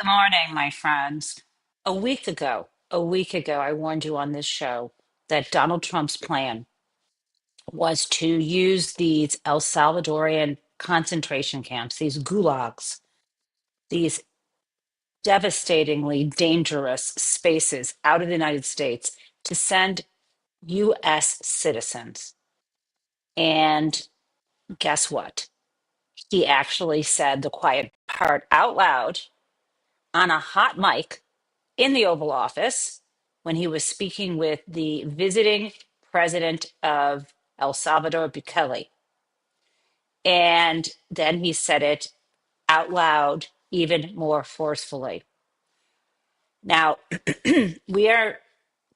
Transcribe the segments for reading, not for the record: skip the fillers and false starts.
Good morning, my friends. A week ago, I warned you on this show that Donald Trump's plan was to use these El Salvadorian concentration camps, these gulags, these devastatingly dangerous spaces out of the United States to send US citizens. And guess what? He actually said the quiet part out loud on a hot mic in the Oval Office when he was speaking with the visiting president of El Salvador, Bukele. And then he said it out loud, even more forcefully. Now, we are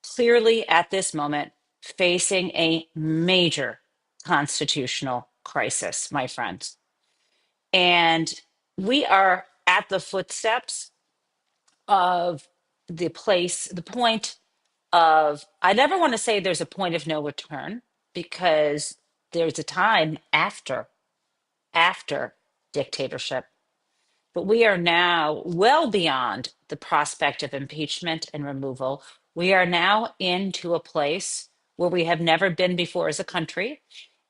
clearly at this moment facing a major constitutional crisis, my friends. And we are at the footsteps of the point of, I never want to say there's a point of no return because there's a time after dictatorship. But we are now well beyond the prospect of impeachment and removal. We are now into a place where we have never been before as a country.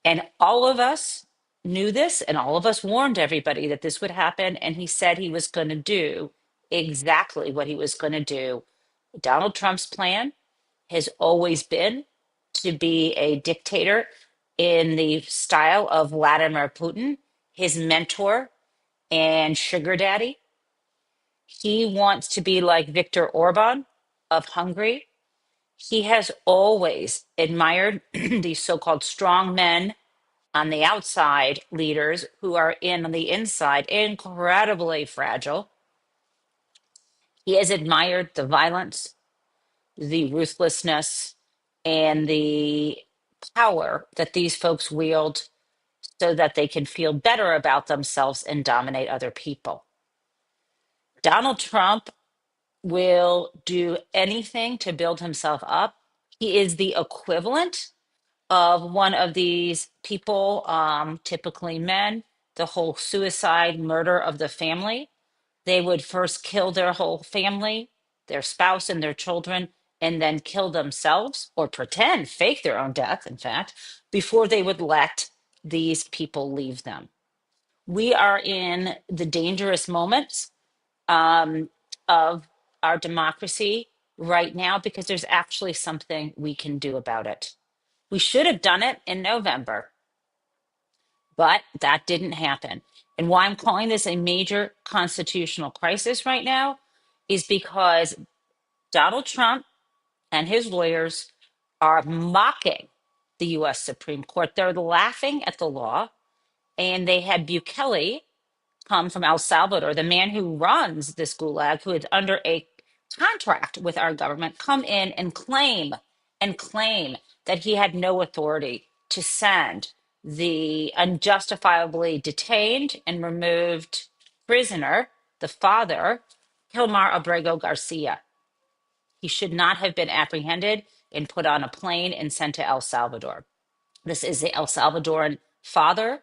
And all of us knew this, and all of us warned everybody that this would happen. And he said he was going to do exactly what he was going to do. Donald Trump's plan has always been to be a dictator in the style of Vladimir Putin, his mentor and sugar daddy. He wants to be like Viktor Orban of Hungary. He has always admired these so called strong men on the outside, leaders who are in on the inside, incredibly fragile. He has admired the violence, the ruthlessness, and the power that these folks wield so that they can feel better about themselves and dominate other people. Donald Trump will do anything to build himself up. He is the equivalent of one of these people, typically men, the whole suicide murder of the family. They would first kill their whole family, their spouse and their children, and then kill themselves or pretend, fake their own death, in fact, before they would let these people leave them. We are in the dangerous moments um, of our democracy right now because there's actually something we can do about it. We should have done it in November, but that didn't happen. And why I'm calling this a major constitutional crisis right now is because Donald Trump and his lawyers are mocking the US Supreme Court. They're laughing at the law. And they had Bukele come from El Salvador, the man who runs this gulag, who is under a contract with our government, come in and claim that he had no authority to send the unjustifiably detained and removed prisoner, the father, Hilmar Abrego Garcia. He should not have been apprehended and put on a plane and sent to El Salvador. This is the El Salvadoran father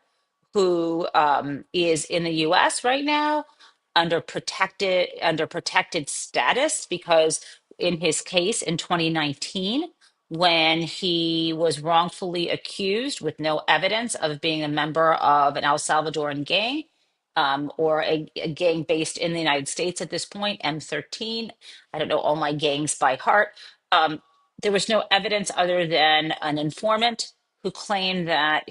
who is in the U.S. right now under protected status because in his case in 2019, when he was wrongfully accused with no evidence of being a member of an El Salvadoran gang or a gang based in the United States at this point, M13. I don't know all my gangs by heart. There was no evidence other than an informant who claimed that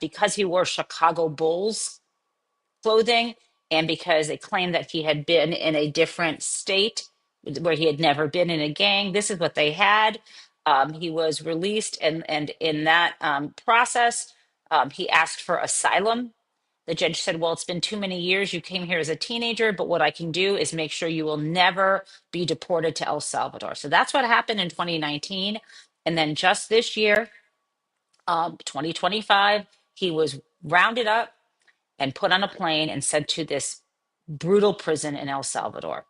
because he wore Chicago Bulls clothing and because they claimed that he had been in a different state where he had never been in a gang, this is what they had. He was released, and in that process, he asked for asylum. The judge said, well, it's been too many years. You came here as a teenager, but what I can do is make sure you will never be deported to El Salvador. So that's what happened in 2019. And then just this year, 2025, he was rounded up and put on a plane and sent to this brutal prison in El Salvador.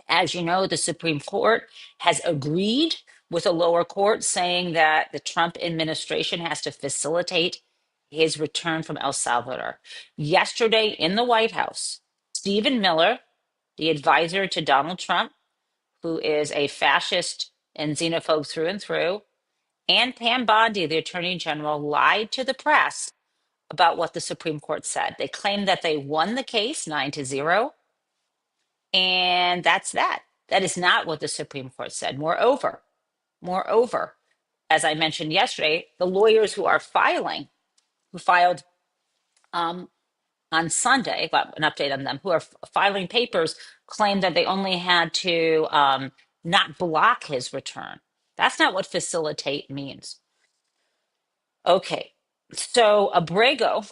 As you know, the Supreme Court has agreed with a lower court saying that the Trump administration has to facilitate his return from El Salvador. Yesterday in the White House, Stephen Miller, the advisor to Donald Trump, who is a fascist and xenophobe through and through, and Pam Bondi, the Attorney General, lied to the press about what the Supreme Court said. They claimed that they won the case 9-0, and that's that. That is not what the Supreme Court said. Moreover, as I mentioned yesterday, the lawyers who filed on Sunday, got an update on them, who are filing papers, claim that they only had to not block his return. That's not what facilitate means. Okay, so Abrego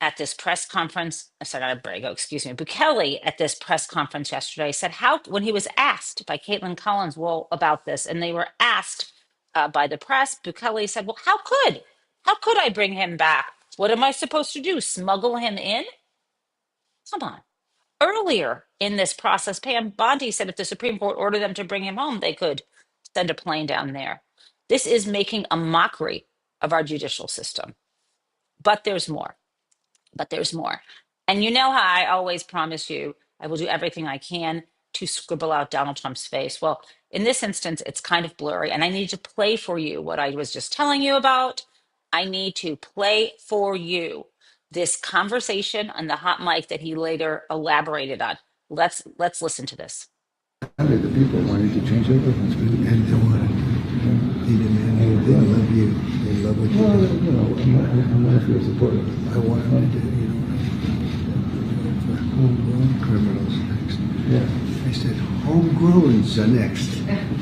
at this press conference, sorry, not Abrego, excuse me, Bukele at this press conference yesterday said when he was asked by Caitlin Collins, well, about this, and they were asked by the press, Bukele said, well, how could I bring him back? What am I supposed to do? Smuggle him in? Come on. Earlier in this process, Pam Bondi said if the Supreme Court ordered them to bring him home, they could send a plane down there. This is making a mockery of our judicial system. But there's more. And you know how I always promise you I will do everything I can to scribble out Donald Trump's face. Well, in this instance, it's kind of blurry, and I need to play for you what I was just telling you about. I need to play for you this conversation on the hot mic that he later elaborated on. Let's listen to this. The people wanted to change everything, and they wanted. They love you. They love what you do. I'm not feel supportive. I want them to do. For homegrown criminals next. Yeah. I said homegrowns are next.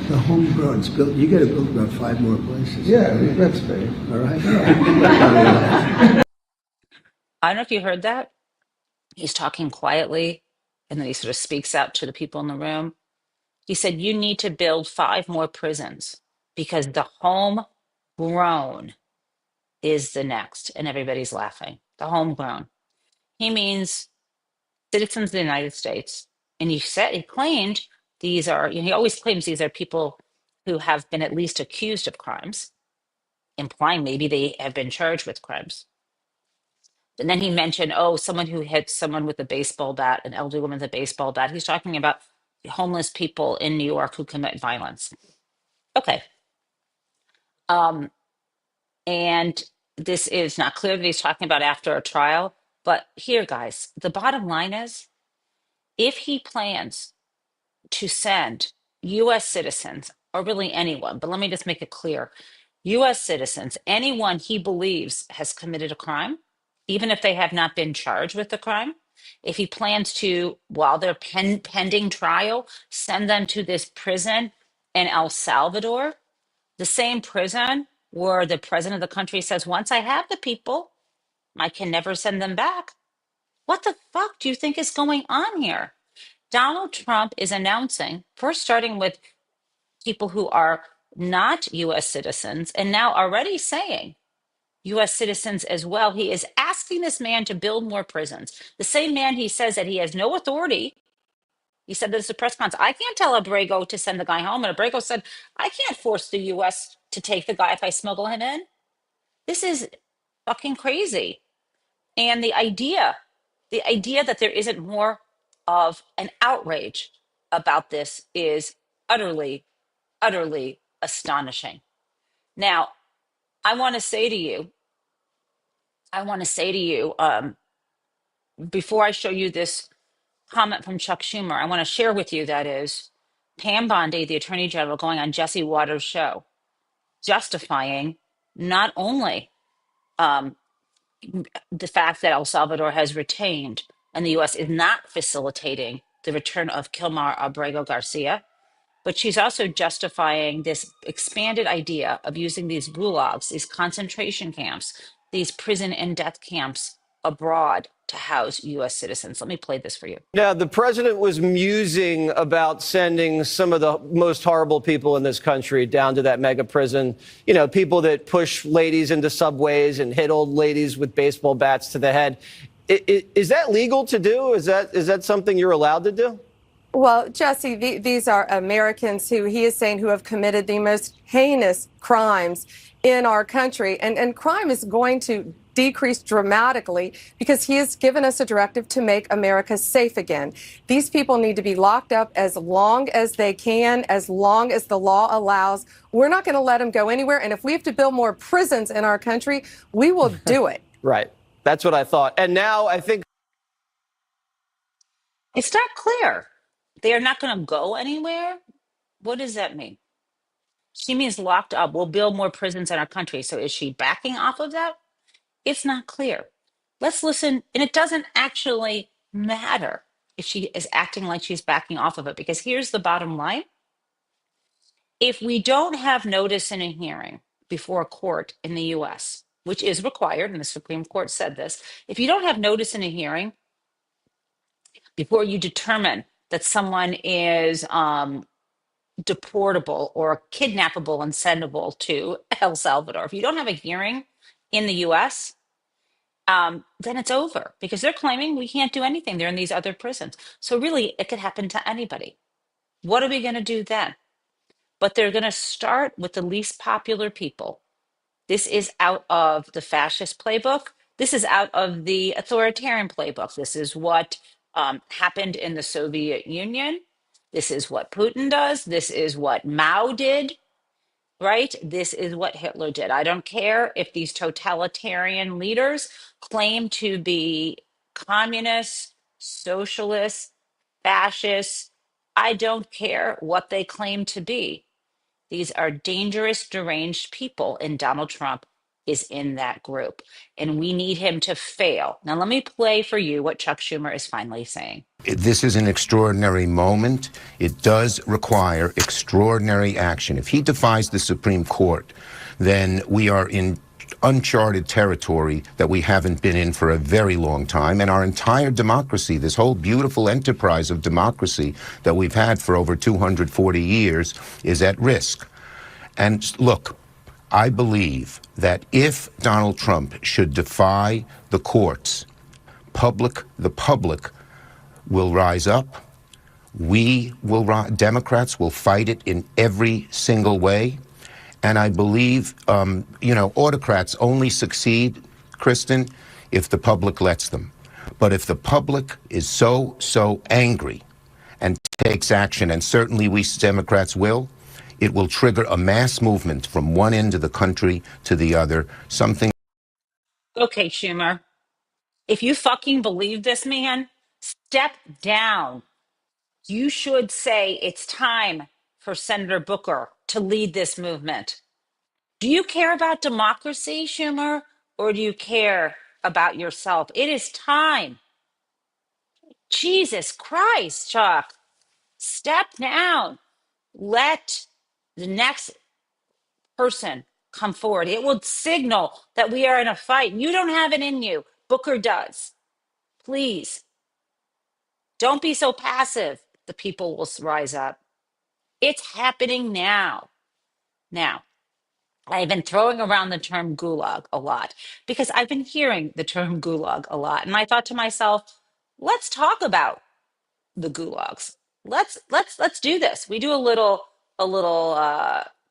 The homegrowns built. You got to build about 5 more places. Yeah, that's fair. All right. I don't know if you heard that. He's talking quietly, and then he sort of speaks out to the people in the room. He said, you need to build 5 more prisons because the homegrown is the next. And everybody's laughing. The homegrown. He means citizens of the United States. And he claimed these are, he always claims these are people who have been at least accused of crimes, implying maybe they have been charged with crimes. And then he mentioned, someone who hit someone with a baseball bat, an elderly woman with a baseball bat. He's talking about homeless people in New York who commit violence. Okay. And this is not clear that he's talking about after a trial. But here, guys, the bottom line is if he plans to send US citizens, or really anyone, but let me just make it clear, US citizens, anyone he believes has committed a crime, even if they have not been charged with the crime, if he plans to, while they're pending trial, send them to this prison in El Salvador, the same prison where the president of the country says, once I have the people, I can never send them back. What the fuck do you think is going on here? Donald Trump is announcing, first starting with people who are not US citizens, and now already saying US citizens as well. He is asking this man to build more prisons. The same man he says that he has no authority. He said this at a press conference. I can't tell Abrego to send the guy home. And Abrego said, I can't force the US to take the guy if I smuggle him in. This is fucking crazy. And the idea that there isn't more of an outrage about this is utterly, utterly astonishing. Now, I want to say to you, before I show you this comment from Chuck Schumer, I want to share with you that is Pam Bondi, the Attorney General, going on Jesse Waters' show, justifying not only the fact that El Salvador has retained and the U.S. is not facilitating the return of Kilmar Abrego Garcia, but she's also justifying this expanded idea of using these gulags, these concentration camps, these prison and death camps abroad to house U.S. citizens. Let me play this for you. Now, the president was musing about sending some of the most horrible people in this country down to that mega prison. You know, people that push ladies into subways and hit old ladies with baseball bats to the head. Is that legal to do? Is that something you're allowed to do? Well, Jesse, these are Americans who he is saying who have committed the most heinous crimes in our country. And crime is going to decrease dramatically because he has given us a directive to make America safe again. These people need to be locked up as long as they can, as long as the law allows. We're not going to let them go anywhere. And if we have to build more prisons in our country, we will do it. Right. That's what I thought. And now I think It's not clear. They are not going to go anywhere. What does that mean? She means locked up. We'll build more prisons in our country. So is she backing off of that? It's not clear. Let's listen. And it doesn't actually matter if she is acting like she's backing off of it, because here's the bottom line. If we don't have notice in a hearing before a court in the US, which is required, and the Supreme Court said this, if you don't have notice in a hearing before you determine that someone is deportable or kidnappable and sendable to El Salvador, if you don't have a hearing in the US, then it's over, because they're claiming we can't do anything. They're in these other prisons. So really, it could happen to anybody. What are we going to do then? But they're going to start with the least popular people. This is out of the fascist playbook. This is out of the authoritarian playbook. This is what happened in the Soviet Union. This is what Putin does. This is what Mao did, right? This is what Hitler did. I don't care if these totalitarian leaders claim to be communists, socialists, fascists. I don't care what they claim to be. These are dangerous, deranged people, and Donald Trump is in that group. And we need him to fail. Now, let me play for you what Chuck Schumer is finally saying. This is an extraordinary moment. It does require extraordinary action. If he defies the Supreme Court, then we are in uncharted territory that we haven't been in for a very long time. And our entire democracy, this whole beautiful enterprise of democracy that we've had for over 240 years, is at risk. And look, I believe that if Donald Trump should defy the courts, the public will rise up. Democrats will fight it in every single way. And I believe, autocrats only succeed, Kristen, if the public lets them. But if the public is so angry and takes action, and certainly we Democrats will, it will trigger a mass movement from one end of the country to the other, something. Okay, Schumer, if you fucking believe this man, step down. You should say it's time for Senator Booker to lead this movement. Do you care about democracy, Schumer, or do you care about yourself? It is time. Jesus Christ, Chuck, step down. Let the next person come forward. It will signal that we are in a fight. You don't have it in you. Booker does. Please don't be so passive. The people will rise up. It's happening now. Now, I've been throwing around the term gulag a lot because I've been hearing the term gulag a lot. And I thought to myself, let's talk about the gulags. Let's do this. We do a little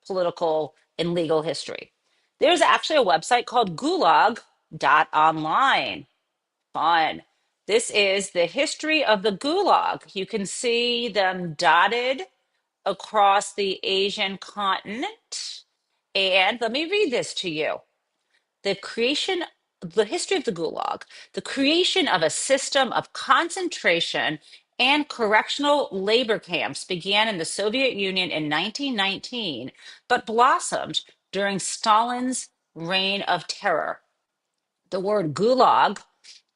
political and legal history. There's actually a website called gulag.online. Fun. This is the history of the gulag. You can see them dotted across the Asian continent. And let me read this to you. The history of the Gulag, the creation of a system of concentration and correctional labor camps began in the Soviet Union in 1919, but blossomed during Stalin's reign of terror. The word Gulag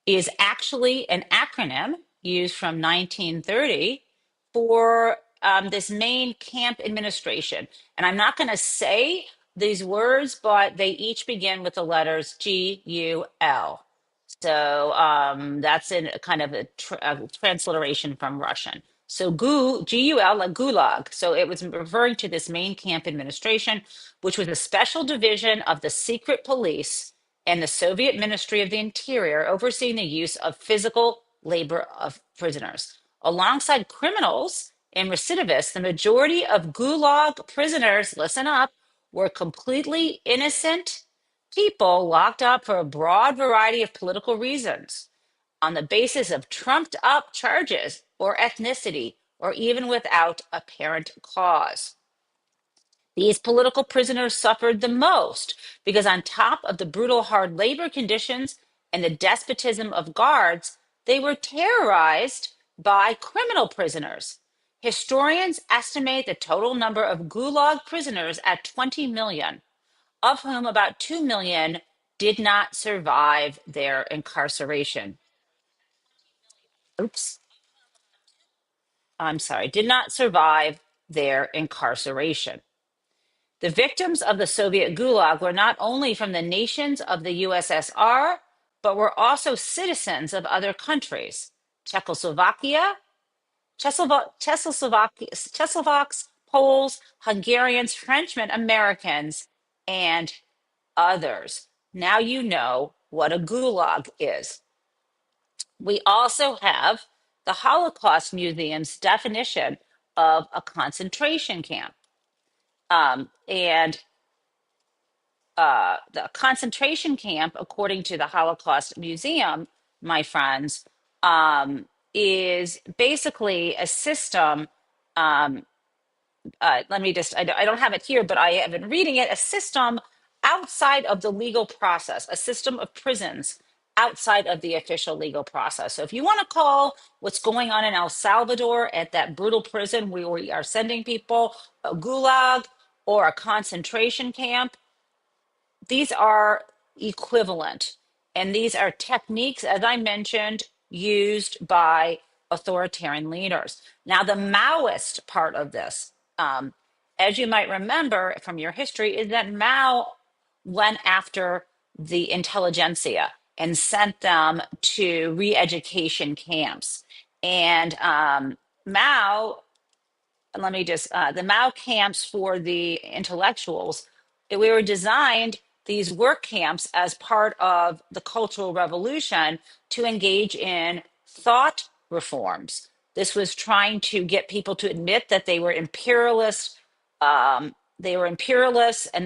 is actually an acronym used from 1930 for this main camp administration. And I'm not going to say these words, but they each begin with the letters GUL. So that's in a kind of a transliteration from Russian. So GUL, like Gulag. So it was referring to this main camp administration, which was a special division of the secret police and the Soviet Ministry of the Interior, overseeing the use of physical labor of prisoners. Alongside criminals and recidivists, the majority of Gulag prisoners, listen up, were completely innocent People locked up for a broad variety of political reasons on the basis of trumped up charges or ethnicity or even without apparent cause. These political prisoners suffered the most because, on top of the brutal hard labor conditions and the despotism of guards, they were terrorized by criminal prisoners. Historians estimate the total number of Gulag prisoners at 20 million, of whom about 2 million did not survive their incarceration. Oops, I'm sorry, did not survive their incarceration. The victims of the Soviet Gulag were not only from the nations of the USSR, but were also citizens of other countries: Czechoslovakia, Czechoslovaks, Poles, Hungarians, Frenchmen, Americans, and others. Now you know what a gulag is. We also have the Holocaust Museum's definition of a concentration camp. And the concentration camp, according to the Holocaust Museum, my friends, is basically a system. Um, Let me just, I don't have it here, but I have been reading it, a system outside of the legal process, a system of prisons outside of the official legal process. So if you want to call what's going on in El Salvador at that brutal prison where we are sending people a gulag or a concentration camp, these are equivalent. And these are techniques, as I mentioned, used by authoritarian leaders. Now, the Maoist part of this, as you might remember from your history, is that Mao went after the intelligentsia and sent them to re-education camps. And Mao, let me just, the Mao camps for the intellectuals, we were designed, these work camps, as part of the Cultural Revolution to engage in thought reforms. This was trying to get people to admit that they were imperialist, and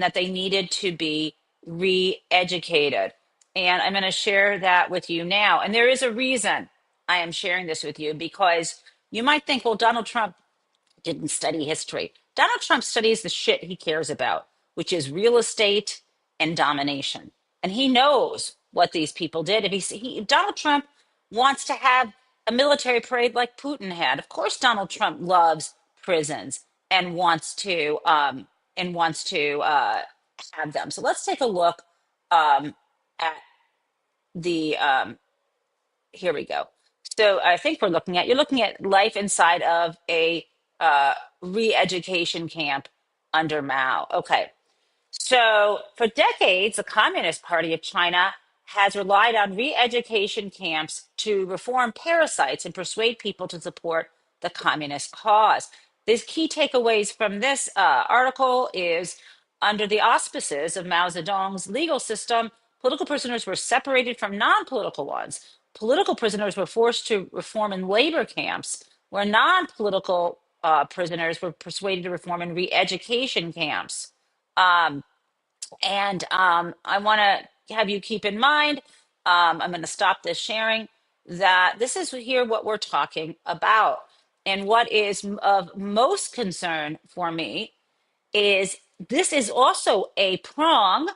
that they needed to be re-educated. And I'm going to share that with you now. And there is a reason I am sharing this with you, because you might think, well, Donald Trump didn't study history. Donald Trump studies the shit he cares about, which is real estate and domination. And he knows what these people did. If Donald Trump wants to have a military parade like Putin had, of course Donald Trump loves prisons and wants to have them. So let's take a look at the here we go. So I think you're looking at life inside of a uh, re-education camp under Mao. Okay. So for decades, the Communist Party of China has relied on re-education camps to reform parasites and persuade people to support the communist cause. The key takeaways from this article is, under the auspices of Mao Zedong's legal system, political prisoners were separated from non-political ones. Political prisoners were forced to reform in labor camps, where non-political prisoners were persuaded to reform in re-education camps. Um, I want to have you keep in mind, I'm going to stop this sharing, that this is here what we're talking about. And what is of most concern for me is this is also a prong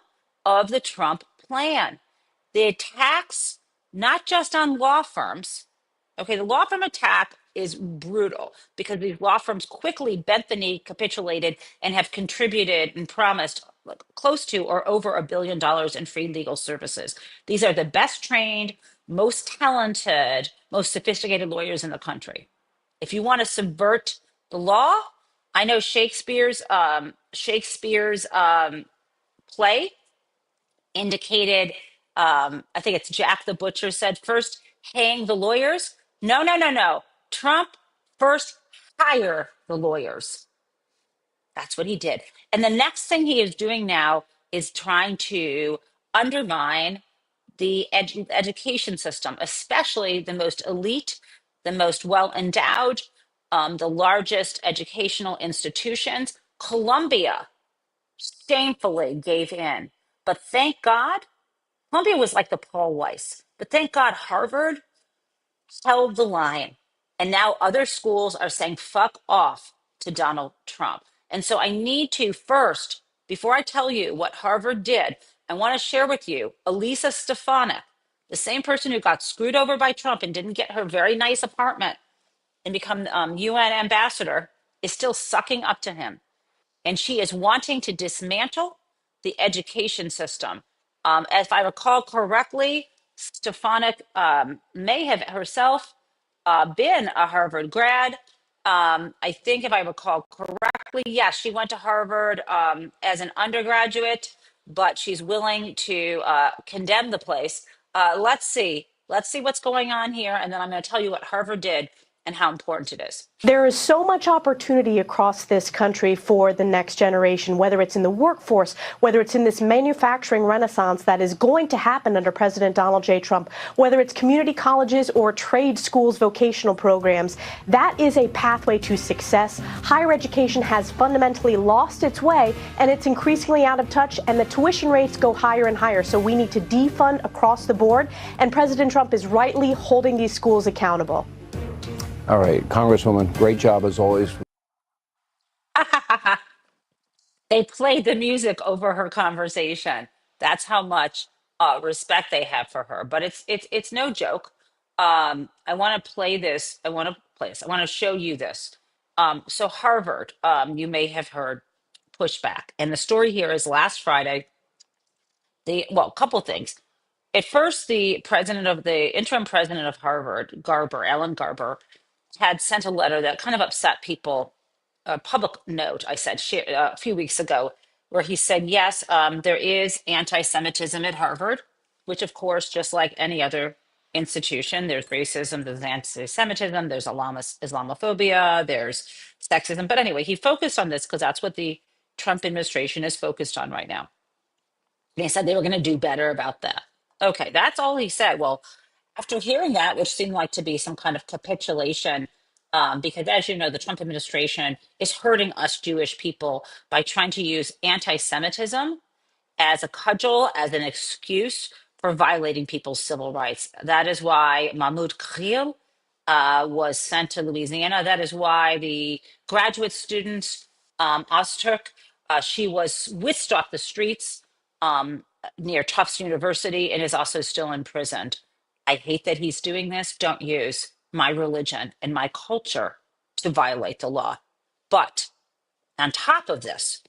of the Trump plan. The attacks, not just on law firms. Okay, the law firm attack is brutal because these law firms quickly bent the knee, capitulated, and have contributed and promised close to or over $1 billion in free legal services. These are the best trained, most talented, most sophisticated lawyers in the country. If you want to subvert the law, I know Shakespeare's play indicated, I think it's Jack the Butcher said, first hang the lawyers. No, no, no, no. Trump, first hire the lawyers. That's what he did. And the next thing he is doing now is trying to undermine the education system, especially the most elite, the most well endowed, the largest educational institutions. Columbia shamefully gave in. But thank God, Columbia was like the Paul Weiss. But thank God Harvard held the line. And now other schools are saying fuck off to Donald Trump. And so I need to first, before I tell you what Harvard did, I want to share with you Elisa Stefanik, the same person who got screwed over by Trump and didn't get her very nice apartment and become UN ambassador, is still sucking up to him, and she is wanting to dismantle the education system. If I recall correctly, Stefanik may have herself been a Harvard grad. I think, if I recall correctly, yes, she went to Harvard as an undergraduate, but she's willing to condemn the place. Let's see. Let's see what's going on here, and then I'm going to tell you what Harvard did and how important it is. There is so much opportunity across this country for the next generation, whether it's in the workforce, whether it's in this manufacturing renaissance that is going to happen under President Donald J. Trump, whether it's community colleges or trade schools, vocational programs. That is a pathway to success. Higher education has fundamentally lost its way, and it's increasingly out of touch, and the tuition rates go higher and higher. So we need to defund across the board, and President Trump is rightly holding these schools accountable. All right, Congresswoman, great job as always. They played the music over her conversation. That's how much respect they have for her. But it's no joke. I want to play this. I want to play this. I want to show you this. So Harvard, you may have heard pushback, and the story here is last Friday. A couple things. At first, the interim president of Harvard, Alan Garber, had sent a letter that kind of upset people. A public note I said a few weeks ago, where he said, yes, there is anti-Semitism at Harvard, which, of course, just like any other institution, there's racism, there's anti-Semitism, there's Islamophobia, there's sexism. But anyway, he focused on this because that's what the Trump administration is focused on right now. They said they were going to do better about that. Okay, that's all he said. Well, after hearing that, which seemed like to be some kind of capitulation, because as you know, the Trump administration is hurting us Jewish people by trying to use anti Semitism as a cudgel, as an excuse for violating people's civil rights. That is why Mahmoud Khalil was sent to Louisiana. That is why the graduate students, Ozturk, she was whisked off the streets near Tufts University and is also still imprisoned. I hate that he's doing this. Don't use my religion and my culture to violate the law. But on top of this,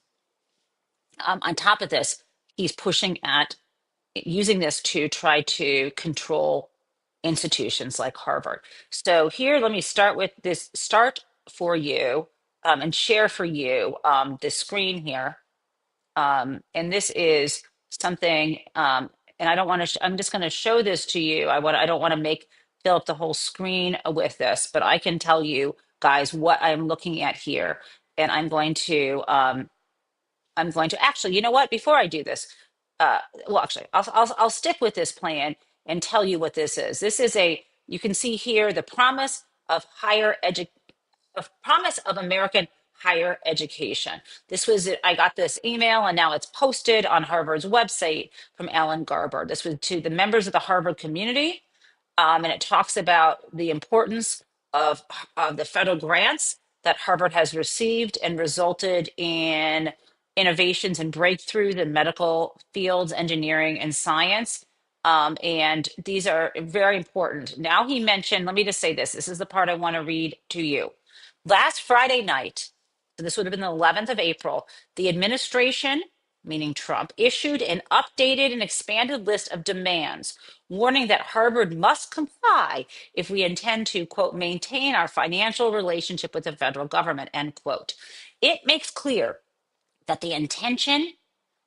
he's pushing at using this to try to control institutions like Harvard. So here, let me start with this. Start for you and share for you this screen here. And this is something, and I don't want to. I'm just going to show this to you. I don't want to fill up the whole screen with this, but I can tell you guys what I'm looking at here, and I'm going to. Actually, you know what? Before I do this, actually, I'll stick with this plan and tell you what this is. This is you can see here the promise of promise of American higher education. This was it. I got this email and now it's posted on Harvard's website from Alan Garber. This was to the members of the Harvard community. And it talks about the importance of the federal grants that Harvard has received and resulted in innovations and breakthroughs in medical fields, engineering, and science. And these are very important. Now he mentioned, let me just say this. This is the part I want to read to you. Last Friday night, so this would have been the 11th of April, the administration, meaning Trump, issued an updated and expanded list of demands, warning that Harvard must comply if we intend to, quote, maintain our financial relationship with the federal government, end quote. It makes clear that the intention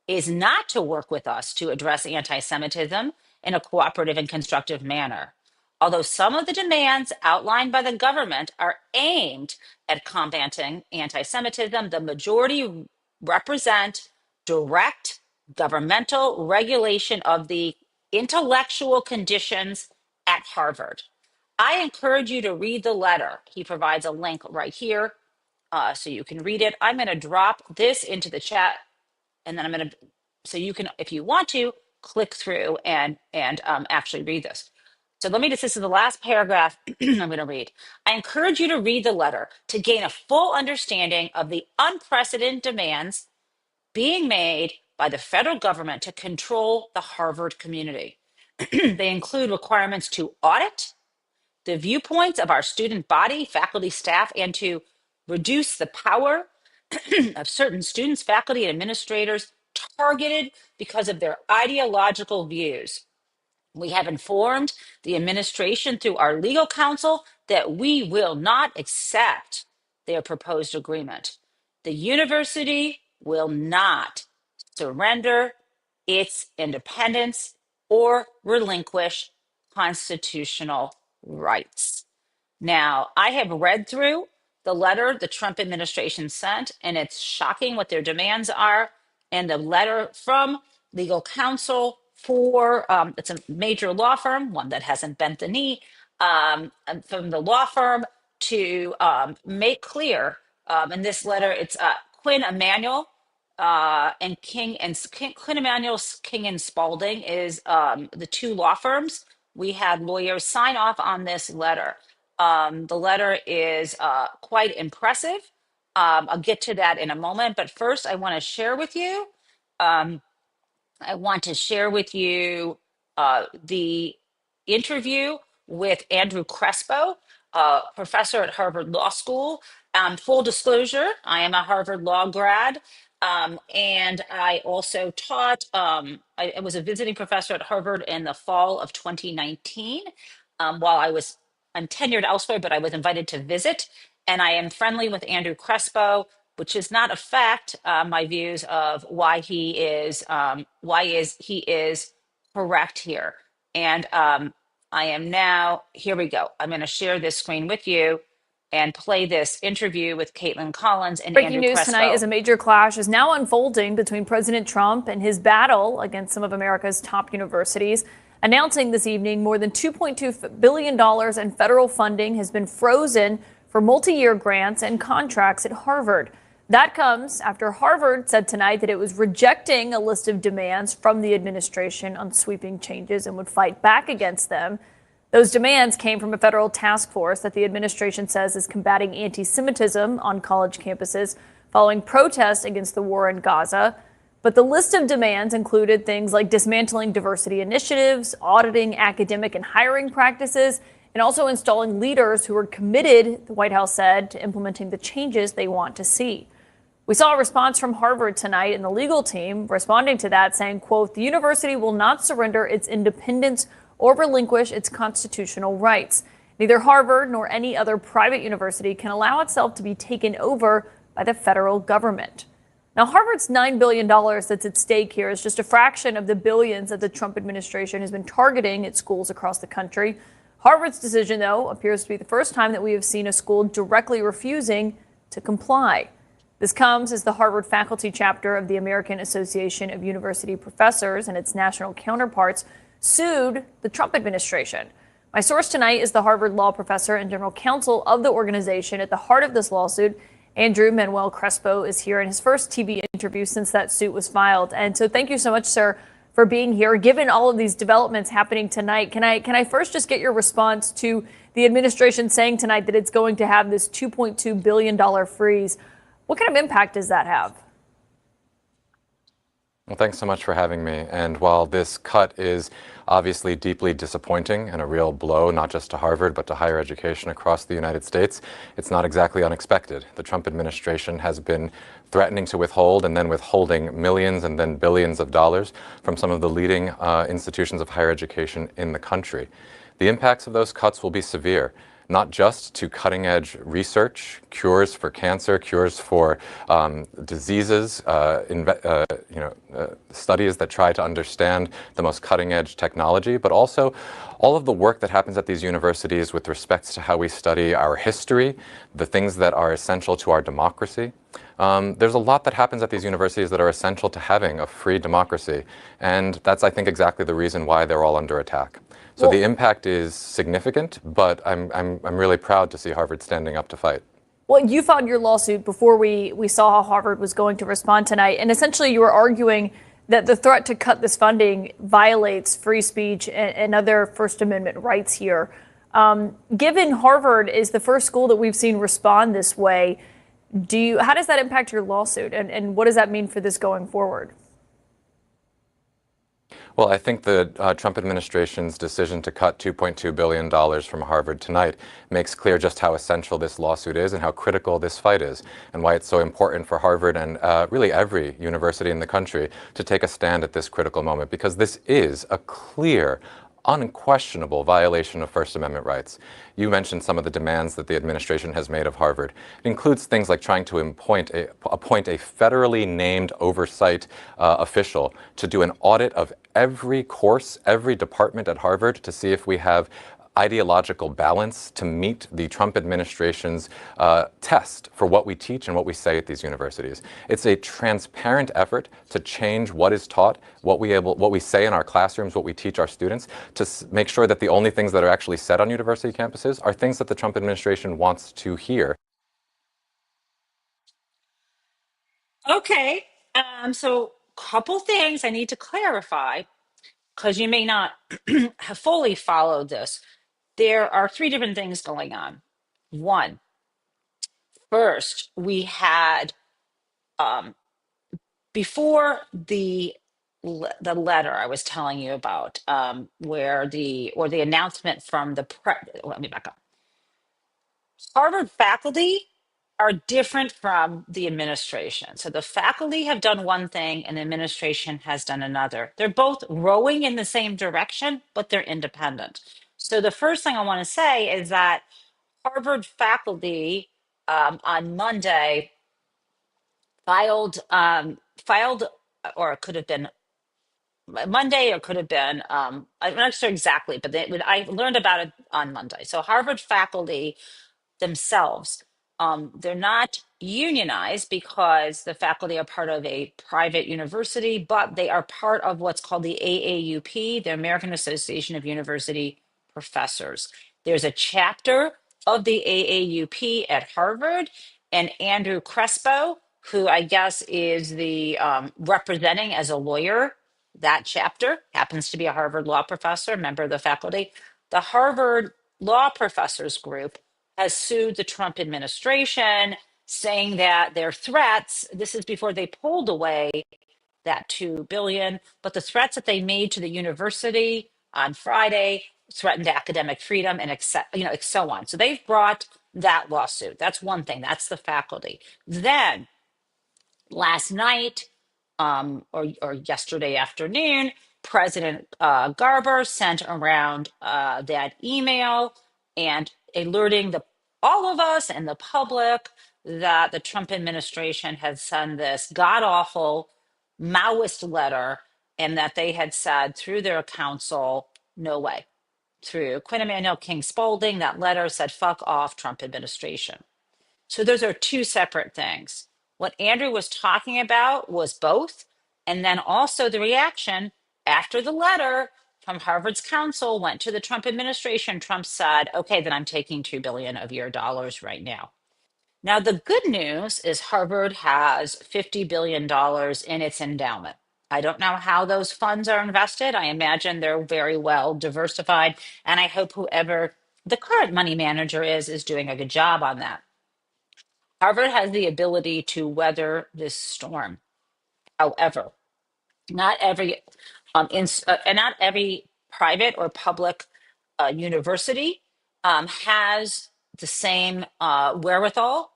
is not to work with us to address anti Semitism in a cooperative and constructive manner. Although some of the demands outlined by the government are aimed at combating anti Semitism, the majority represent direct governmental regulation of the intellectual conditions at Harvard. I encourage you to read the letter. He provides a link right here so you can read it. I'm going to drop this into the chat and then I'm going to So you can, if you want to, click through and actually read this. So this is the last paragraph I'm going to read. I encourage you to read the letter to gain a full understanding of the unprecedented demands being made by the federal government to control the Harvard community. They include requirements to audit the viewpoints of our student body, faculty, staff, and to reduce the power of certain students, faculty, and administrators targeted because of their ideological views. We have informed the administration through our legal counsel that we will not accept their proposed agreement. The university will not surrender its independence or relinquish constitutional rights. Now, I have read through the letter the Trump administration sent, and it's shocking what their demands are. And the letter from legal counsel for it's a major law firm, one that hasn't bent the knee, and from the law firm to make clear in this letter, it's Quinn Emanuel and Quinn Emanuel, King and Spalding is the two law firms. We had lawyers sign off on this letter. The letter is quite impressive. I'll get to that in a moment, but first I want to share with you. The interview with Andrew Crespo, professor at Harvard Law School. Full disclosure, I am a Harvard Law grad. And I also taught, I was a visiting professor at Harvard in the fall of 2019 while I was untenured elsewhere, but I was invited to visit. And I am friendly with Andrew Crespo, which does not affect my views of why he is correct here. And I am now, here we go. I'm going to share this screen with you and play this interview with Caitlin Collins and Breaking Andrew news Crespo. tonight is a major clash is now unfolding between President Trump and his battle against some of America's top universities, announcing this evening more than $2.2 billion in federal funding has been frozen for multi-year grants and contracts at Harvard. That comes after Harvard said tonight that it was rejecting a list of demands from the administration on sweeping changes and would fight back against them. Those demands came from a federal task force that the administration says is combating anti-Semitism on college campuses following protests against the war in Gaza. But the list of demands included things like dismantling diversity initiatives, auditing academic and hiring practices, and also installing leaders who are committed, the White House said, to implementing the changes they want to see. We saw a response from Harvard tonight and the legal team responding to that, saying, quote, the university will not surrender its independence or relinquish its constitutional rights. Neither Harvard nor any other private university can allow itself to be taken over by the federal government. Now, Harvard's $9 billion that's at stake here is just a fraction of the billions that the Trump administration has been targeting at schools across the country. Harvard's decision, though, appears to be the first time that we have seen a school directly refusing to comply. This comes as the Harvard faculty chapter of the American Association of University Professors and its national counterparts sued the Trump administration. My source tonight is the Harvard law professor and general counsel of the organization. At the heart of this lawsuit, Andrew Manuel Crespo is here in his first TV interview since that suit was filed. And so thank you so much, sir, for being here. Given all of these developments happening tonight, can I first just get your response to the administration saying tonight that it's going to have this $2.2 billion freeze? What kind of impact does that have? Well, thanks so much for having me. And while this cut is obviously deeply disappointing and a real blow, not just to Harvard, but to higher education across the United States, it's not exactly unexpected. The Trump administration has been threatening to withhold and then withholding millions and then billions of dollars from some of the leading institutions of higher education in the country. The impacts of those cuts will be severe, not just to cutting-edge research, cures for cancer, cures for diseases, studies that try to understand the most cutting-edge technology, but also all of the work that happens at these universities with respect to how we study our history, the things that are essential to our democracy. There's a lot that happens at these universities that are essential to having a free democracy, and that's, I think, exactly the reason why they're all under attack. So the impact is significant, but I'm really proud to see Harvard standing up to fight. Well, you filed your lawsuit before we saw how Harvard was going to respond tonight, and essentially you were arguing that the threat to cut this funding violates free speech and other First Amendment rights here. Given Harvard is the first school that we've seen respond this way, how does that impact your lawsuit, and what does that mean for this going forward? Well, I think the Trump administration's decision to cut $2.2 billion from Harvard tonight makes clear just how essential this lawsuit is and how critical this fight is, and why it's so important for Harvard and really every university in the country to take a stand at this critical moment, because this is a clear, unquestionable violation of First Amendment rights. You mentioned some of the demands that the administration has made of Harvard. It includes things like trying to appoint a federally named oversight official to do an audit of every course, every department at Harvard to see if we have ideological balance to meet the Trump administration's test for what we teach and what we say at these universities. It's a transparent effort to change what is taught, what we say in our classrooms, what we teach our students, to make sure that the only things that are actually said on university campuses are things that the Trump administration wants to hear. Okay. So couple things I need to clarify because you may not have fully followed this. There are three different things going on. One, first, we had um, before the letter I was telling you about, where the announcement from let me back up. Harvard faculty are different from the administration. So the faculty have done one thing and the administration has done another. They're both rowing in the same direction, but they're independent. So the first thing I want to say is that Harvard faculty on Monday filed, or it could have been Monday, or could have been I'm not sure exactly, but I learned about it on Monday. So Harvard faculty themselves. They're not unionized because the faculty are part of a private university, but they are part of what's called the AAUP, the American Association of University Professors. There's a chapter of the AAUP at Harvard, and Andrew Crespo, who I guess is the representing as a lawyer that chapter, happens to be a Harvard law professor, member of the faculty. The Harvard Law Professors Group has sued the Trump administration, saying that their threats, this is before they pulled away that 2 billion, but the threats that they made to the university on Friday threatened academic freedom and so on. So they've brought that lawsuit. That's one thing. That's the faculty. Then last night, or yesterday afternoon, President Garber sent around that email and alerting all of us and the public that the Trump administration had sent this god awful Maoist letter, and that they had said through their counsel, no way. Through Quinn Emanuel King Spalding, that letter said, fuck off, Trump administration. So those are two separate things. What Andrew was talking about was both. And then also the reaction after the letter from Harvard's counsel went to the Trump administration. Trump said, okay, then I'm taking 2 billion of your dollars right now. Now, the good news is Harvard has $50 billion in its endowment. I don't know how those funds are invested. I imagine they're very well diversified. And I hope whoever the current money manager is doing a good job on that. Harvard has the ability to weather this storm. However, not every and not every private or public university has the same wherewithal.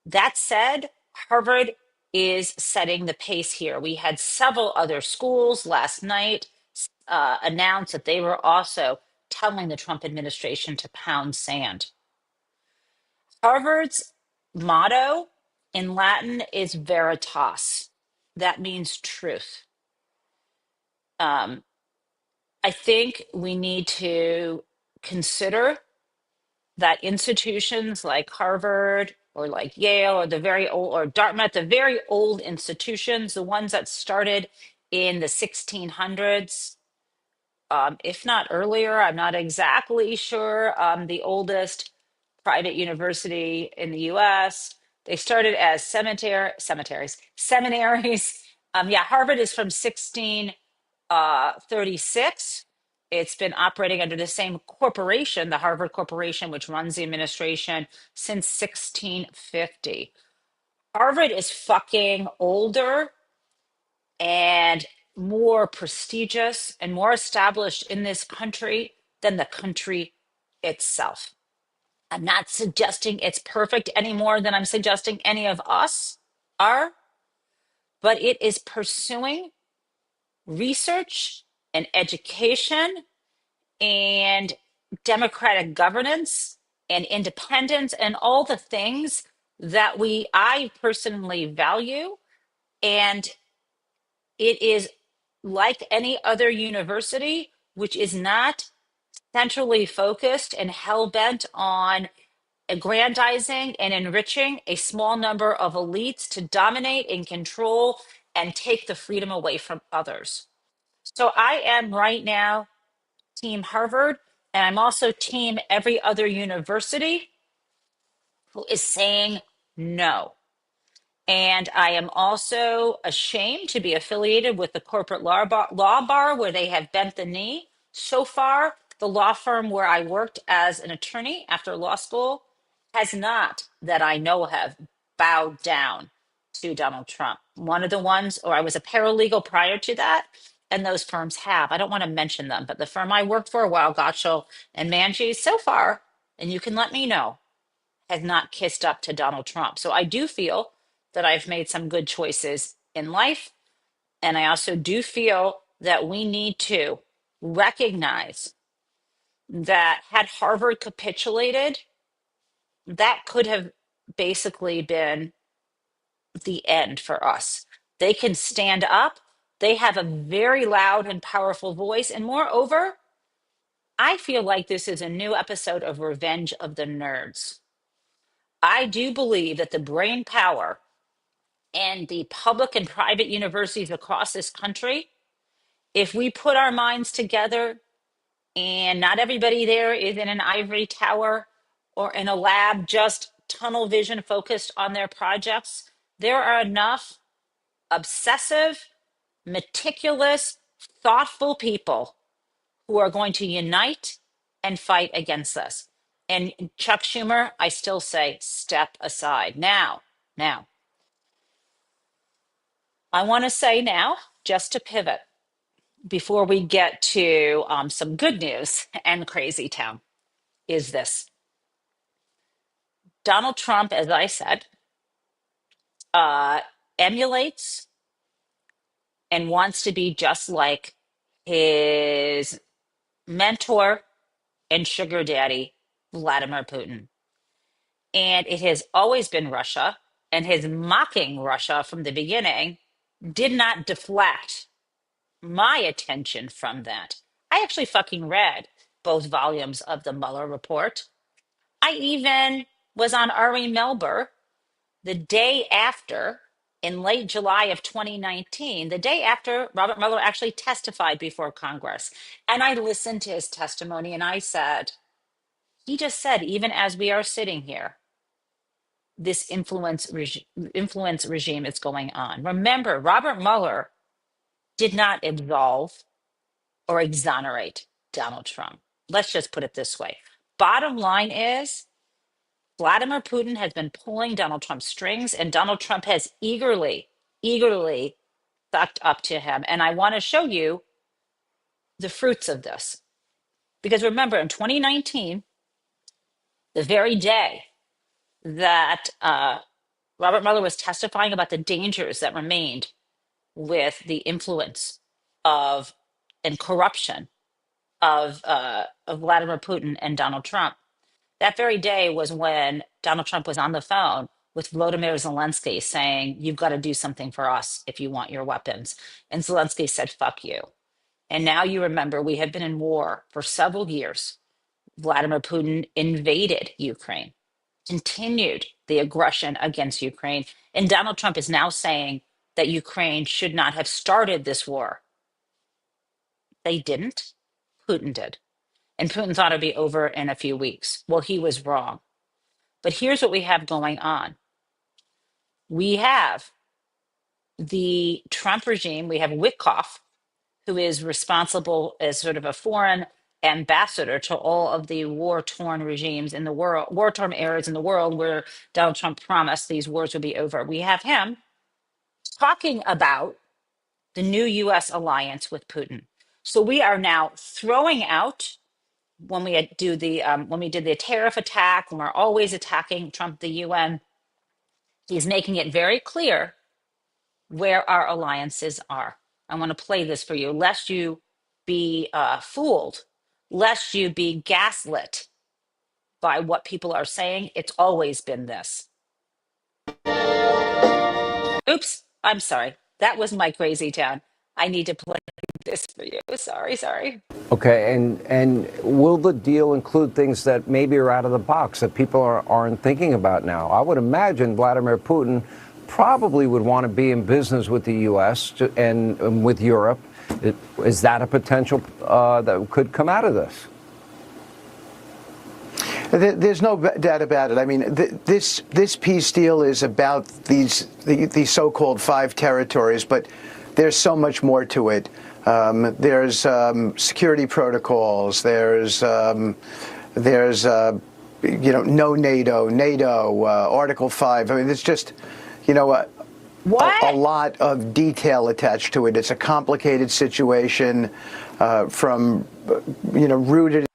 That said, Harvard is setting the pace here. We had several other schools last night announce that they were also telling the Trump administration to pound sand. Harvard's motto in Latin is veritas. That means truth. I think we need to consider that institutions like Harvard or like Yale or the very old, or Dartmouth, the very old institutions, the ones that started in the 1600s, if not earlier, I'm not exactly sure. The oldest private university in the US. They started as seminaries Yeah, Harvard is from 1636. It's been operating under the same corporation, the Harvard Corporation, which runs the administration since 1650. Harvard is fucking older and more prestigious and more established in this country than the country itself. I'm not suggesting it's perfect any more than I'm suggesting any of us are, but it is pursuing research and education and democratic governance and independence and all the things that I personally value. And it is like any other university, which is not centrally focused and hell-bent on aggrandizing and enriching a small number of elites to dominate and control and take the freedom away from others. So I am right now Team Harvard, and I'm also team every other university who is saying no. And I am also ashamed to be affiliated with the corporate law bar where they have bent the knee. So far, the law firm where I worked as an attorney after law school has not, that I know of, bowed down to Donald Trump. One of the ones, or I was a paralegal prior to that, and those firms have. I don't want to mention them, but the firm I worked for, Weil Gotshal and Manji, so far, and you can let me know, has not kissed up to Donald Trump. So I do feel that I've made some good choices in life. And I also do feel that we need to recognize that had Harvard capitulated, that could have basically been the end for us. They can stand up. They have a very loud and powerful voice. And moreover, I feel like this is a new episode of Revenge of the Nerds. I do believe that the brain power and the public and private universities across this country, if we put our minds together, and not everybody there is in an ivory tower or in a lab just tunnel vision focused on their projects, there are enough obsessive, meticulous, thoughtful people who are going to unite and fight against this. And Chuck Schumer, I still say, step aside. Now, I want to say now, just to pivot, before we get to some good news and crazy town, is this. Donald Trump, as I said, emulates and wants to be just like his mentor and sugar daddy, Vladimir Putin. And it has always been Russia, and his mocking Russia from the beginning did not deflect my attention from that. I actually fucking read both volumes of the Mueller report. I even was on Ari Melber the day after, in late July of 2019, the day after Robert Mueller actually testified before Congress. And I listened to his testimony and I said, he just said, even as we are sitting here, this influence regime is going on. Remember, Robert Mueller did not absolve or exonerate Donald Trump. Let's just put it this way. Bottom line is, Vladimir Putin has been pulling Donald Trump's strings, and Donald Trump has eagerly sucked up to him. And I want to show you the fruits of this. Because remember, in 2019, the very day that Robert Mueller was testifying about the dangers that remained with the influence of and corruption of Vladimir Putin and Donald Trump. That very day was when Donald Trump was on the phone with Volodymyr Zelensky saying, you've got to do something for us if you want your weapons. And Zelensky said, fuck you. And now you remember we have been in war for several years. Vladimir Putin invaded Ukraine, continued the aggression against Ukraine. And Donald Trump is now saying that Ukraine should not have started this war. They didn't. Putin did. And Putin thought it'd be over in a few weeks. Well, he was wrong. But here's what we have going on. We have the Trump regime, we have Witkoff, who is responsible as sort of a foreign ambassador to all of the war-torn regimes in the world, war-torn areas in the world where Donald Trump promised these wars would be over. We have him talking about the new US alliance with Putin. So we are now throwing out when we did the tariff attack, when we're always attacking Trump, the UN, he's making it very clear where our alliances are. I want to play this for you, lest you be fooled, lest you be gaslit by what people are saying. It's always been this. Oops, I'm sorry. That was my crazy town. I need to play this for you. Sorry. Okay, and will the deal include things that maybe are out of the box that people aren't thinking about now? I would imagine Vladimir Putin probably would want to be in business with the U.S. and with Europe. Is that a potential that could come out of this? There's no doubt about it. I mean, this peace deal is about these so-called 5 territories, but there's so much more to it. There's security protocols. There's no NATO, Article 5. I mean, it's just, a lot of detail attached to it. It's a complicated situation rooted.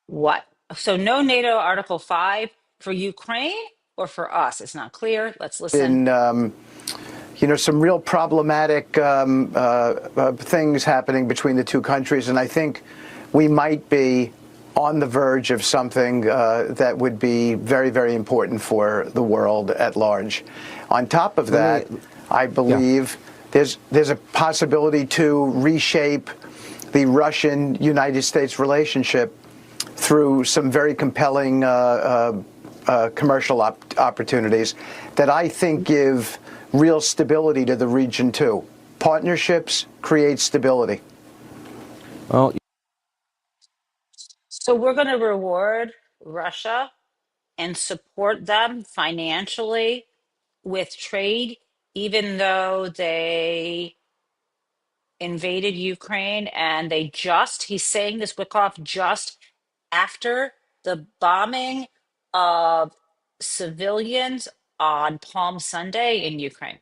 What? So no NATO Article 5 for Ukraine or for us? It's not clear. Let's listen. Some real problematic things happening between the two countries. And I think we might be on the verge of something that would be very, very important for the world at large. On top of that, I believe there's a possibility to reshape the Russian-United States relationship through some very compelling commercial opportunities that I think give real stability to the region, too. Partnerships create stability. Well, so we're going to reward Russia and support them financially with trade, even though they invaded Ukraine and he's saying this, Wickoff, just after the bombing of civilians on Palm Sunday in Ukraine.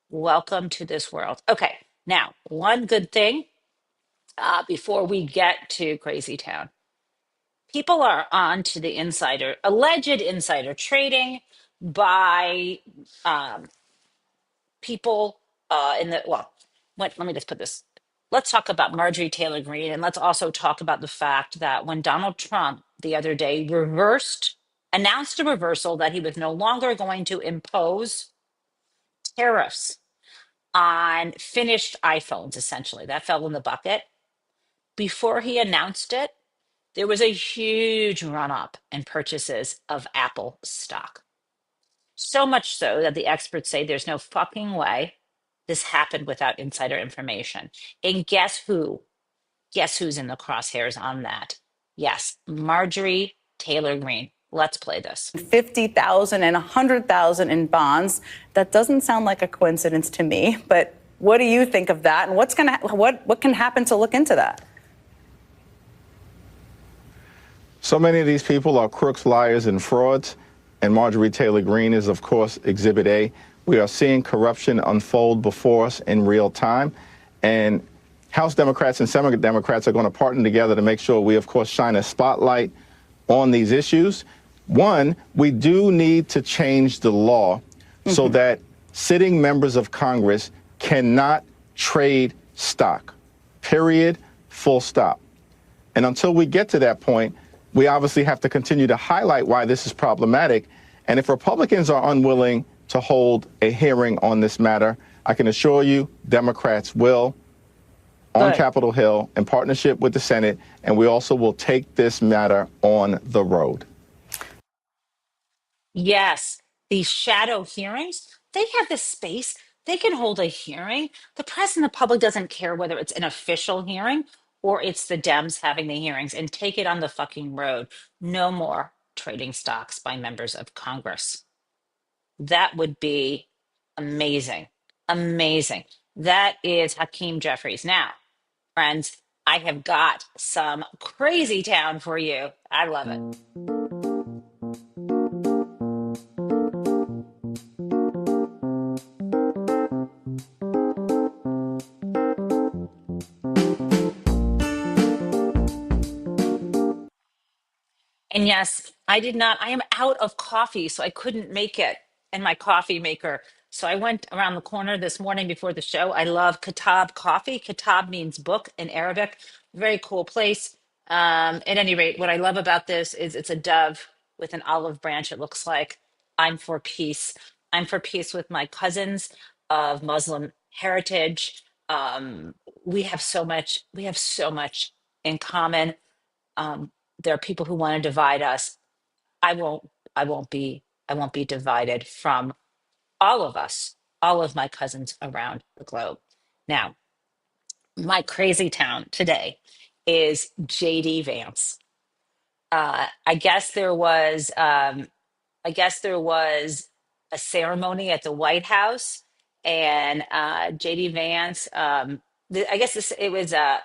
Welcome to this world. Okay, now, one good thing before we get to Crazy Town. People are on to the alleged insider trading by people let me just put this. Let's talk about Marjorie Taylor Greene, and let's also talk about the fact that when Donald Trump the other day announced a reversal that he was no longer going to impose tariffs on finished iPhones, essentially. That fell in the bucket. Before he announced it, there was a huge run up in purchases of Apple stock. So much so that the experts say there's no fucking way this happened without insider information. And guess who? Guess who's in the crosshairs on that? Yes, Marjorie Taylor Greene. Let's play this. 50,000 and 100,000 in bonds. That doesn't sound like a coincidence to me, but what do you think of that? And what can happen to look into that? So many of these people are crooks, liars, and frauds, and Marjorie Taylor Greene is, of course, Exhibit A. We are seeing corruption unfold before us in real time, and House Democrats and Senate Democrats are going to partner together to make sure we, of course, shine a spotlight on these issues. One, we do need to change the law so that sitting members of Congress cannot trade stock, period, full stop. And until we get to that point, we obviously have to continue to highlight why this is problematic. And if Republicans are unwilling to hold a hearing on this matter, I can assure you Democrats will on Capitol Hill in partnership with the Senate, and we also will take this matter on the road. Yes, these shadow hearings, they have this space. They can hold a hearing. The press and the public doesn't care whether it's an official hearing or it's the Dems having the hearings, and take it on the fucking road. No more trading stocks by members of Congress. That would be Amazing. Amazing. That is Hakeem Jeffries. Now, friends, I have got some crazy town for you. I love it. And yes, I did not, I am out of coffee, so I couldn't make it in my coffee maker. So I went around the corner this morning before the show. I love Kitab coffee. Kitab means book in Arabic. Very cool place. At any rate, what I love about this is it's a dove with an olive branch, it looks like. I'm for peace. I'm for peace with my cousins of Muslim heritage. We have so much in common. There are people who want to divide us. I won't I won't be divided from all of us, all of my cousins around the globe. Now, my crazy town today is JD Vance. I guess there was a ceremony at the White House, and JD Vance. I guess it was a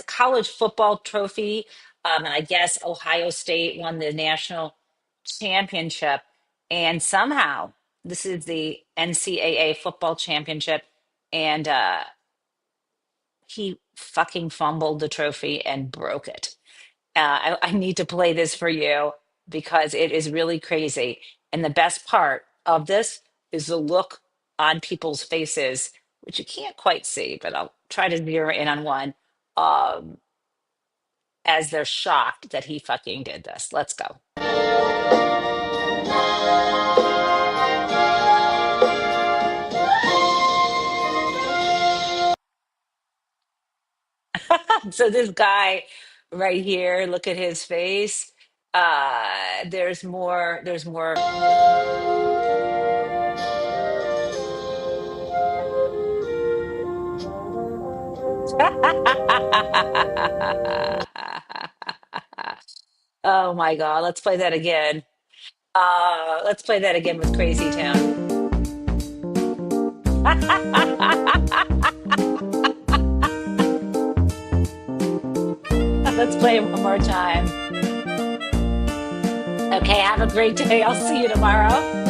college football trophy, and I guess Ohio State won the national championship, and somehow this is the NCAA football championship, and he fucking fumbled the trophy and broke it. I need to play this for you because it is really crazy. And the best part of this is the look on people's faces, which you can't quite see, but I'll try to zero in on one um, as they're shocked that he fucking did this. Let's go. So this guy right here, look at his face. There's more. Oh my God, let's play that again. Let's play that again with Crazy Town. Let's play it one more time. Okay, have a great day. I'll see you tomorrow.